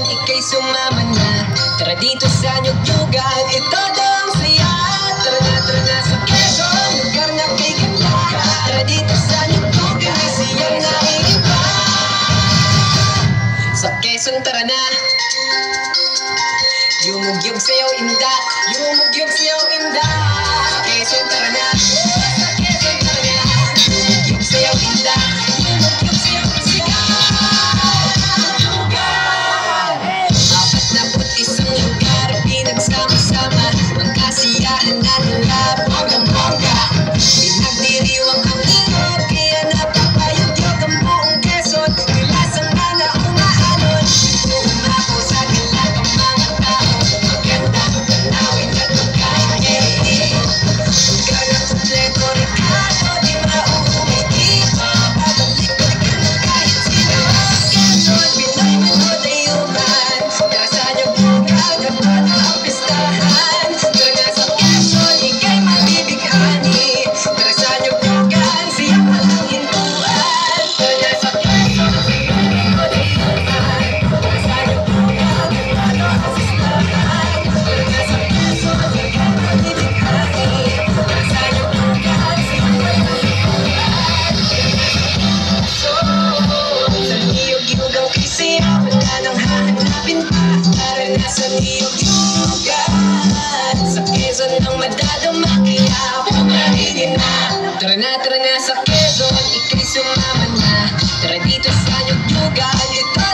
Quezon, ika'y sumama na. Tara dito sa Nyugyugan, ito daw ang saya. Tara na sa Quezon, lugar na kay ganda. Tara dito sa Nyugyugan, ay siyang naiiba. Sa Quezon, tara na. Yumugyog sa'yo inda, yumugyog sa'yo inda. Sa Quezon, tara na. Sa Quezon, tara na. Yumugyog sa'yo inda, yumugyog sa'yo inda. Isang lugar, pinagsama-sama ang kasiyahan na nila, bonggang-bongga. Pinagdiriwang ang ingat, kaya napapayag-yog ang buong Quezon. Nilasang na na umaalon, umako sa galag ang mga tao. Magandang tanawin at magkakayari. Lugar na kompleto, Ricardo, di mauuwi dito. Babalik-balikan mo kahit sino. Quezon, Pinoy manood ay human. Tara sa Nyugyugan, dapat ang pistahan. Tara nga sa Quezon, ika'y mabibighani. Tara sa Nyugyugan, siyak walang hintuan. Tara nga sa Quezon, ika'y manood ay human. Tara sa Nyugyugan, dapat ang pistahan. Tara nga sa Quezon, ika'y mabibighani. Tara sa Nyugyugan, siyak walang hintuan. Sa Nyugyugan kasi wala nang hahanapin pa. Tara na sa Nyugyugan, sa Quezon ang madadama, kaya pumaligin na. Tara na sa Quezon, ika'y sumama na. Tara dito sa Nyugyugan, ito